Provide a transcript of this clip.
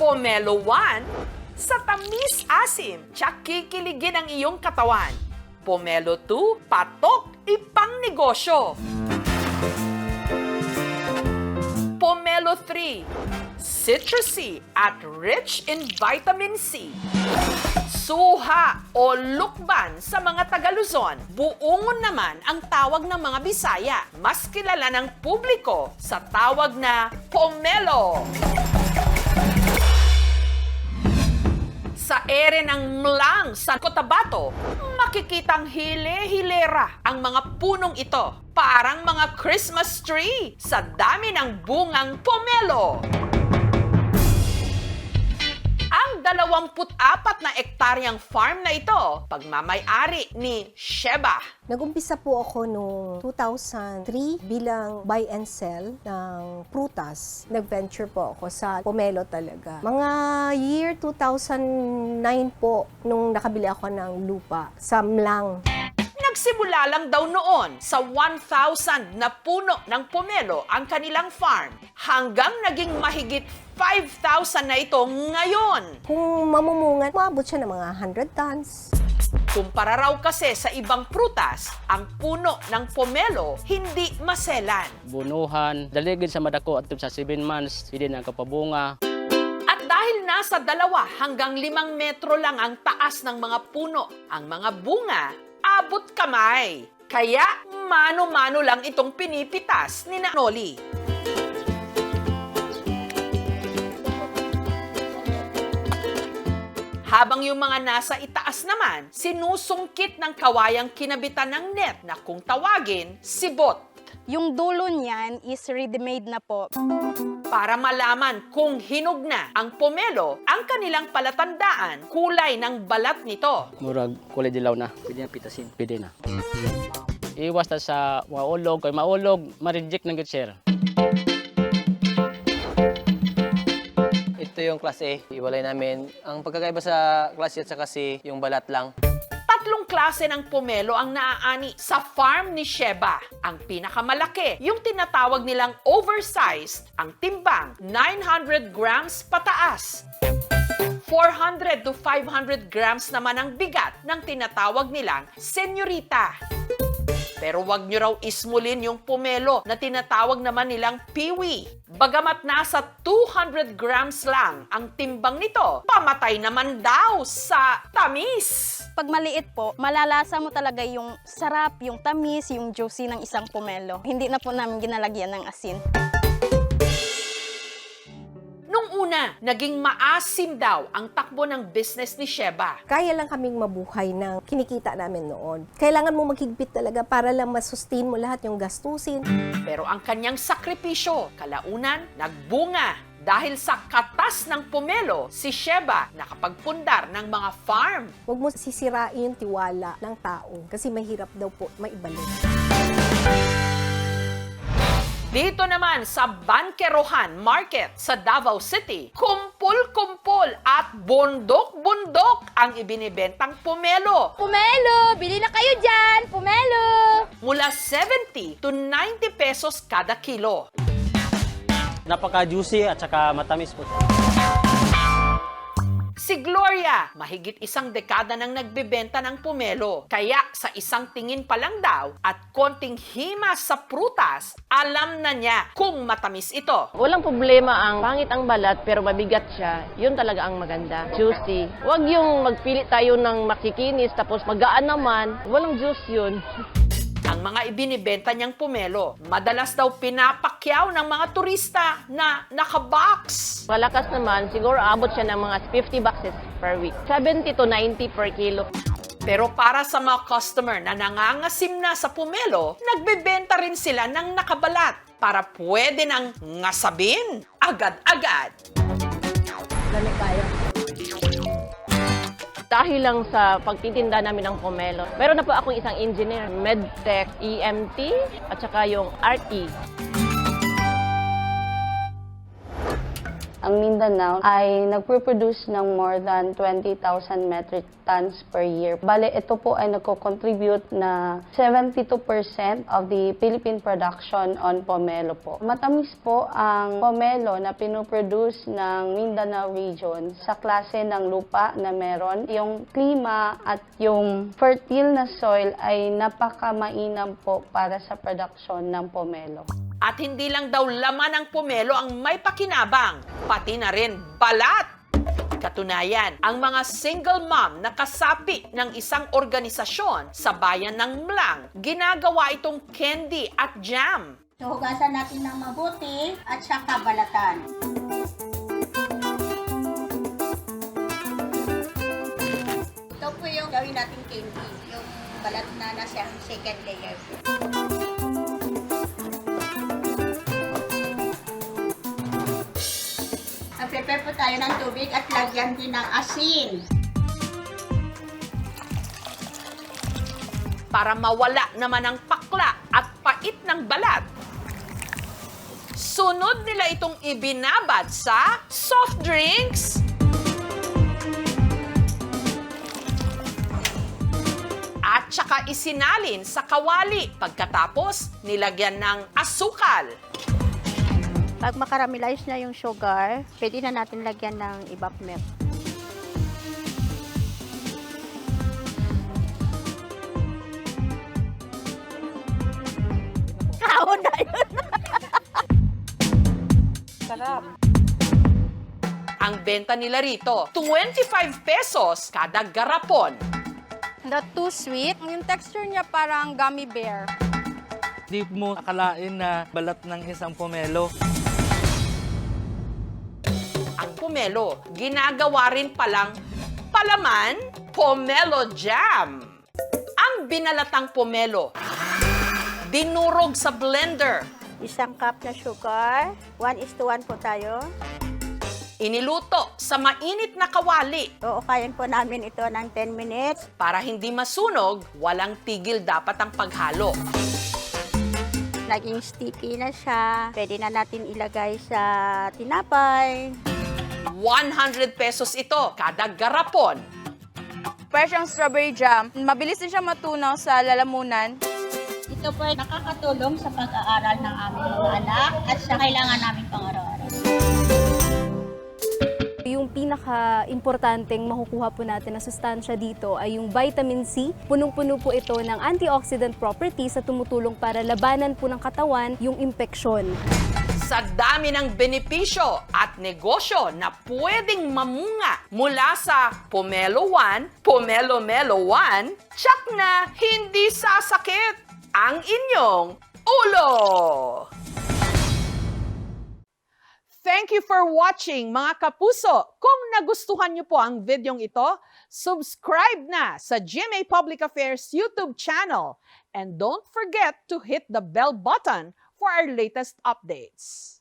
Pomelo 1, sa tamis-asim, tsak kikiligin ang iyong katawan. Pomelo 2, patok, ipang negosyo. Pomelo 3, citrusy at rich in vitamin C. Suha o lukban sa mga Taga-Luzon. Buungon naman ang tawag ng mga Bisaya. Mas kilala ng publiko sa tawag na pomelo. Sa ere ng Mlang sa Cotabato, makikitang hile-hilera ang mga punong ito. Parang mga Christmas tree sa dami ng bungang pomelo. Ang 24 na ektaryang farm na ito, pagmamay-ari ni Sheba. Nag-umpisa po ako noong 2003 bilang buy and sell ng prutas. Nag-venture po ako sa pomelo talaga. Mga year 2009 po nung nakabili ako ng lupa sa Mlang. Nagsimula lang daw noon sa 1,000 na puno ng pomelo ang kanilang farm hanggang naging mahigit 5,000 na ito ngayon. Kung mamumungan, maabot siya ng mga 100 tons. Kumpara raw kasi sa ibang prutas, ang puno ng pomelo hindi maselan. Bunuhan, daligid sa madako at sa 7 months, hindi na kapabunga. At dahil nasa 2 hanggang 5 metro lang ang taas ng mga puno, ang mga bunga, abot kamay. Kaya mano-mano lang itong pinipitas ni Noli. Habang yung mga nasa itaas naman, sinusungkit ng kawayang kinabitan ng net na kung tawagin, sibot. Yung dulo niyan is ready-made na po. Para malaman kung hinog na ang pomelo, ang kanilang palatandaan, kulay ng balat nito. Murag kulay dilaw na. Pwede na pitasin. Pwede na. Iwas ta sa mga ulog. Kaya maulog, ma-reject ng good sir. Ito yung klase, iwalay namin. Ang pagkakaiba sa klase at sa kasi yung balat lang. 3 klase ng pomelo ang naaani sa farm ni Sheba. Ang pinakamalaki, yung tinatawag nilang oversized, ang timbang 900 grams pataas. 400 to 500 grams naman ang bigat ng tinatawag nilang senyorita. Pero wag nyo raw ismulin yung pomelo na tinatawag naman nilang piwi. Bagamat nasa 200 grams lang ang timbang nito, pamatay naman daw sa tamis. Pag maliit po, malalasa mo talaga yung sarap, yung tamis, yung juicy ng isang pomelo. Hindi na po namin ginalagyan ng asin. Nung una, naging maasim daw ang takbo ng business ni Sheba. Kaya lang kaming mabuhay ng kinikita namin noon. Kailangan mo maghigpit talaga para lang masustain mo lahat yung gastusin. Pero ang kanyang sakripisyo, kalaunan, nagbunga. Dahil sa katas ng pomelo, si Sheba nakapagpundar ng mga farm. Huwag mo sisirain yung tiwala ng tao kasi mahirap daw po maibalik. Dito naman sa Banquerohan Market sa Davao City, kumpul-kumpul at bundok-bundok ang ibinibentang pomelo. Pomelo! Bili na kayo dyan! Pomelo! Mula 70 to 90 pesos kada kilo. Napaka-juicy at saka matamis po. Si Gloria, mahigit 1 dekada nang nagbebenta ng pomelo. Kaya sa isang tingin pa lang daw at konting hima sa prutas, alam na niya kung matamis ito. Walang problema ang pangit ang balat pero mabigat siya. Yun talaga ang maganda. Juicy. Huwag yung magpilit tayo ng makikinis tapos magaan naman. Walang juice yun. Ang mga ibinibenta niyang pomelo, madalas daw pinapakyaw ng mga turista na nakabox. Malakas naman, siguro abot siya ng mga 50 boxes per week. 70 to 90 per kilo. Pero para sa mga customer na nangangasim na sa pomelo, nagbebenta rin sila ng nakabalat para pwede nang ngasabin agad-agad. Dami kaya. Dahil lang sa pagtitinda namin ng pomelo. Meron na po akong isang engineer, medtech, EMT, at saka yung RT. Ang Mindanao ay nagpo-produce ng more than 20,000 metric tons per year. Bale, ito po ay nagko-contribute na 72% of the Philippine production on pomelo po. Matamis po ang pomelo na pinoproduce ng Mindanao region sa klase ng lupa na meron. Yung klima at yung fertile na soil ay napakamainam po para sa production ng pomelo. At hindi lang daw laman ng pomelo ang may pakinabang, pati na rin balat. Katunayan, ang mga single mom na kasapi ng isang organisasyon sa bayan ng Mlang, ginagawa itong candy at jam. So, hugasan natin ng mabuti at saka balatan. Ito po yung gawin nating candy, yung balat na nasa second layer. Prepare po tayo ng tubig at lagyan din ng asin. Para mawala naman ang pakla at pait ng balat. Sunod nila itong ibinabad sa soft drinks, at saka isinalin sa kawali. Pagkatapos, nilagyan ng asukal. Pag makaramelize na yung sugar, pwede na natin lagyan ng evap milk. Kaon na yun! Sarap! Ang benta nila rito, 25 pesos kada garapon. Not too sweet. Yung texture niya parang gummy bear. Di mo akalain na balat ng isang pomelo. Ang pomelo, ginagawa rin palang palaman, pomelo jam. Ang binalatang pomelo, dinurog sa blender. Isang cup na sugar, 1:1 po tayo. Iniluto sa mainit na kawali. Uukayin po namin ito ng 10 minutes. Para hindi masunog, walang tigil dapat ang paghalo. Naging sticky na siya. Pwede na natin ilagay sa tinapay. 100 pesos ito kada garapon. Fresh ang strawberry jam. Mabilis din siya matunaw sa lalamunan. Ito po ay nakakatulong sa pag-aaral ng aming mga anak at sa kailangan namin pang-araw-araw. Yung pinaka-importanteng makukuha po natin na sustansya dito ay yung vitamin C. Punong-puno po ito ng antioxidant properties sa tumutulong para labanan po ng katawan yung impeksyon. Sa dami ng benepisyo at negosyo na pwedeng mamunga mula sa Pomelo 1, Pomelo Melo 1, tsak na hindi sasakit ang inyong ulo! Thank you for watching, mga kapuso. Kung nagustuhan niyo po ang videong ito, subscribe na sa GMA Public Affairs YouTube channel. And don't forget to hit the bell button for our latest updates.